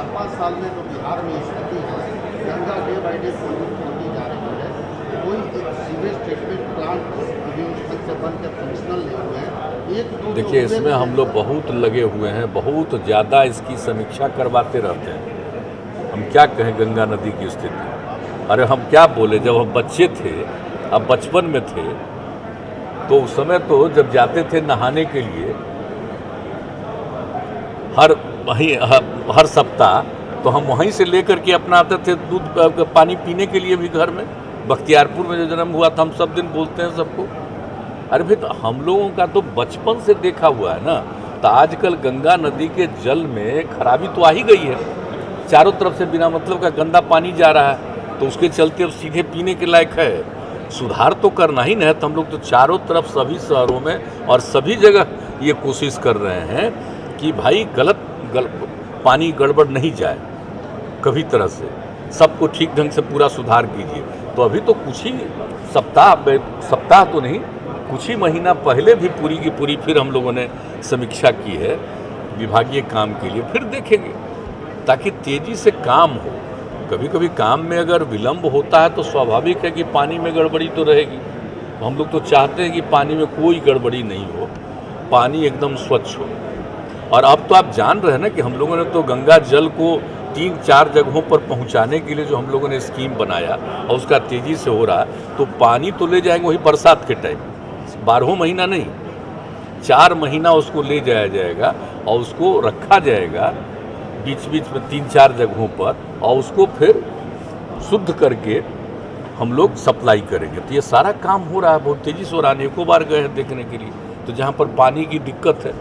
4-5 साल में जो बिहार में स्थिति है, Ganga day by day pollute होती जा रही है। कोई एक सीवेज ट्रीटमेंट प्लांट अभी उस ढंग से बन के फंक्शनल नहीं हुए हैं। एक दो देखिए, इसमें हम लोग बहुत लगे हुए हैं, बहुत ज़्यादा इसकी समीक्षा करवाते रहते हैं। हम क्या कहें गंगा नदी की स्थिति, अरे हम क्या बोले, जब हम बच्चे थे, अब बचपन में थे, तो उस समय तो जब जाते थे नहाने के लिए हर सप्ताह, तो हम वहीं से लेकर के अपना आते थे दूध पानी पीने के लिए भी घर में। बख्तियारपुर में जो जन्म हुआ था, हम सब दिन बोलते हैं सबको। अरे भाई, तो हम लोगों का तो बचपन से देखा हुआ है ना। तो आजकल गंगा नदी के जल में खराबी तो आ ही गई है, चारों तरफ से बिना मतलब का गंदा पानी जा रहा है, तो उसके चलते अब सीधे पीने के लायक है। सुधार तो करना ही ना है। तो हम लोग तो चारों तरफ सभी शहरों में और सभी जगह ये कोशिश कर रहे हैं कि भाई गलत पानी गड़बड़ नहीं जाए कभी तरह से, सबको ठीक ढंग से पूरा सुधार कीजिए। तो अभी तो कुछ ही सप्ताह तो नहीं, कुछ ही महीना पहले भी पूरी की पूरी फिर हम लोगों ने समीक्षा की है विभागीय काम के लिए। फिर देखेंगे ताकि तेज़ी से काम हो। कभी कभी काम में अगर विलम्ब होता है तो स्वाभाविक है कि पानी में गड़बड़ी तो रहेगी। तो हम लोग तो चाहते हैं कि पानी में कोई गड़बड़ी नहीं हो, पानी एकदम स्वच्छ हो। और अब तो आप जान रहे हैं ना कि हम लोगों ने तो गंगा जल को 3-4 जगहों पर पहुंचाने के लिए जो हम लोगों ने स्कीम बनाया और उसका तेज़ी से हो रहा है। तो पानी तो ले जाएंगे वही बरसात के टाइम, 12 महीना नहीं, 4 महीना उसको ले जाया जाएगा और उसको रखा जाएगा बीच बीच में 3-4 जगहों पर, और उसको फिर शुद्ध करके हम लोग सप्लाई करेंगे। तो ये सारा काम हो रहा है, बहुत तेज़ी से हो रहा है। एको बार गए हैं देखने के लिए, तो जहाँ पर पानी की दिक्कत है,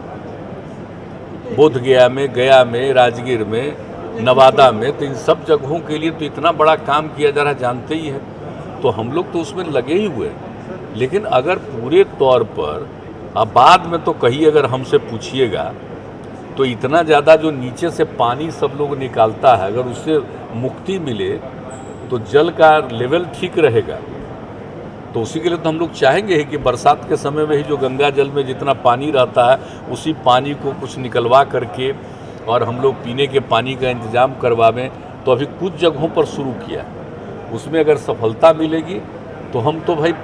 बोधगया में, राजगीर में, नवादा में, तो इन सब जगहों के लिए तो इतना बड़ा काम किया जा रहा है, जानते ही है। तो हम लोग तो उसमें लगे ही हुए हैं। लेकिन अगर पूरे तौर पर अब बाद में तो कहीं अगर हमसे पूछिएगा तो इतना ज़्यादा जो नीचे से पानी सब लोग निकालता है, अगर उससे मुक्ति मिले तो जल का लेवल ठीक रहेगा। तो उसी के लिए तो हम लोग चाहेंगे कि बरसात के समय में ही जो गंगा जल में जितना पानी रहता है, उसी पानी को कुछ निकलवा करके और हम लोग पीने के पानी का इंतज़ाम करवावें। तो अभी कुछ जगहों पर शुरू किया, उसमें अगर सफलता मिलेगी तो हम तो भाई,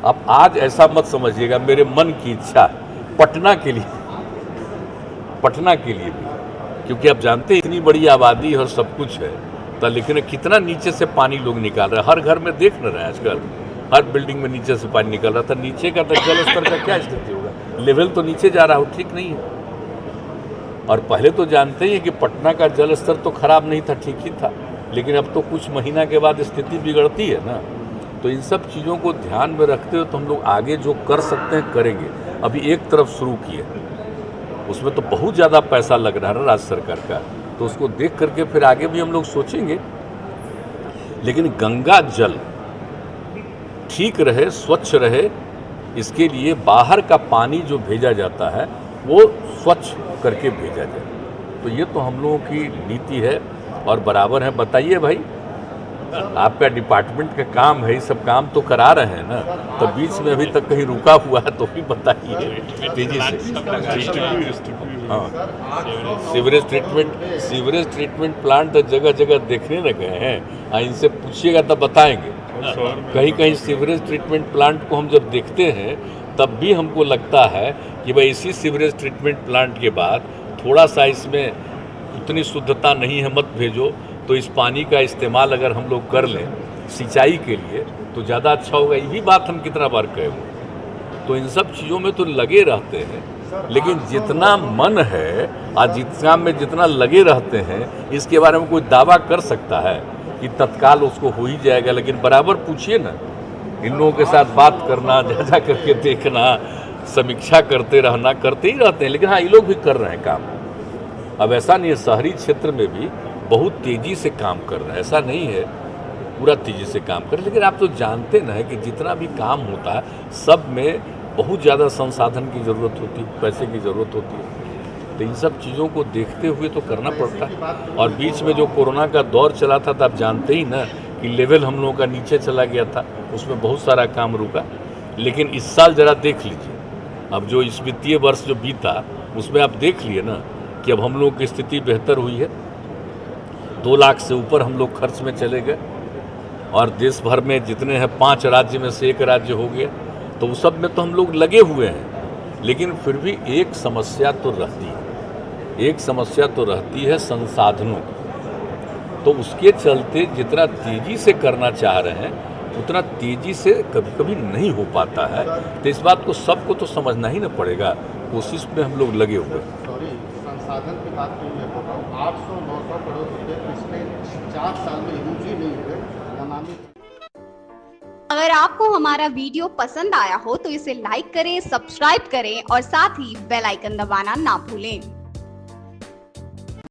अब आज ऐसा मत समझिएगा, मेरे मन की इच्छा पटना के लिए भी, क्योंकि आप जानते हैं इतनी बड़ी आबादी और सब कुछ है, तो लेकिन कितना नीचे से पानी लोग निकाल रहे हैं। हर घर में देख न रहे हैं आजकल, हर बिल्डिंग में नीचे से पानी निकल रहा था। नीचे का तो जल स्तर का क्या स्थिति होगा, लेवल तो नीचे जा रहा हो, ठीक नहीं है। और पहले तो जानते ही हैं कि पटना का जल स्तर तो खराब नहीं था, ठीक ही था, लेकिन अब तो कुछ महीना के बाद स्थिति बिगड़ती है ना। तो इन सब चीज़ों को ध्यान में रखते हुए तो हम लोग आगे जो कर सकते हैं करेंगे। अभी एक तरफ शुरू किए, उसमें तो बहुत ज़्यादा पैसा लग रहा है ना राज्य सरकार का, तो उसको देख करके फिर आगे भी हम लोग सोचेंगे। लेकिन गंगा जल ठीक रहे, स्वच्छ रहे, इसके लिए बाहर का पानी जो भेजा जाता है वो स्वच्छ करके भेजा जाए। तो ये तो हम लोगों की नीति है और बराबर है। बताइए भाई, आपका डिपार्टमेंट का काम है, ये सब काम तो करा रहे हैं ना, तो बीच में अभी तक कहीं रुका हुआ है तो भी बताइए तेजी से। हाँ, सीवरेज ट्रीटमेंट प्लांट तो जगह जगह देखने न गए हैं। इनसे पूछिएगा तब बताएंगे। कहीं कहीं सीवरेज ट्रीटमेंट प्लांट को हम जब देखते हैं तब भी हमको लगता है कि भाई इसी सीवरेज ट्रीटमेंट प्लांट के बाद थोड़ा सा इसमें उतनी शुद्धता नहीं है, मत भेजो। तो इस पानी का इस्तेमाल अगर हम लोग कर लें सिंचाई के लिए तो ज़्यादा अच्छा होगा। यही बात हम कितना बार कहे हुए। तो इन सब चीज़ों में तो लगे रहते हैं, लेकिन जितना मन है और जितना में जितना लगे रहते हैं, इसके बारे में कोई दावा कर सकता है कि तत्काल उसको हो ही जाएगा। लेकिन बराबर पूछिए ना, इन लोगों के साथ बात करना, जा करके देखना, समीक्षा करते रहना, करते ही रहते हैं। लेकिन हाँ, ये लोग भी कर रहे हैं काम। अब ऐसा नहीं है, शहरी क्षेत्र में भी बहुत तेज़ी से काम कर रहे हैं, ऐसा नहीं है पूरा तेज़ी से काम कर रहे हैं। लेकिन आप तो जानते ना है कि जितना भी काम होता है सब में बहुत ज़्यादा संसाधन की ज़रूरत होती है, पैसे की ज़रूरत होती है। तो इन सब चीज़ों को देखते हुए तो करना पड़ता है। और बीच में जो कोरोना का दौर चला था, तो आप जानते ही ना कि लेवल हम लोगों का नीचे चला गया था, उसमें बहुत सारा काम रुका। लेकिन इस साल ज़रा देख लीजिए, अब जो इस वित्तीय वर्ष जो बीता उसमें आप देख लिए ना कि अब हम लोगों की स्थिति बेहतर हुई है। 2 लाख से ऊपर हम लोग खर्च में चले गए, और देश भर में जितने हैं 5 राज्य में से 1 राज्य हो गया, तो उस सब में तो हम लोग लगे हुए हैं। लेकिन फिर भी एक समस्या तो रहती है संसाधनों की। तो उसके चलते जितना तेज़ी से करना चाह रहे हैं उतना तेज़ी से कभी कभी नहीं हो पाता है। तो इस बात को सबको तो समझना ही ना पड़ेगा, कोशिश में हम लोग लगे हुए हैं। सॉरी, संसाधन की बात क्यों मैं बोल रहा हूँ, 800-900 करोड़ रुपये पिछले 4 साल में यूज ही नहीं हुए नमामि। अगर आपको हमारा वीडियो पसंद आया हो तो इसे लाइक करें, सब्सक्राइब करें और साथ ही बेल आइकन दबाना ना भूलें।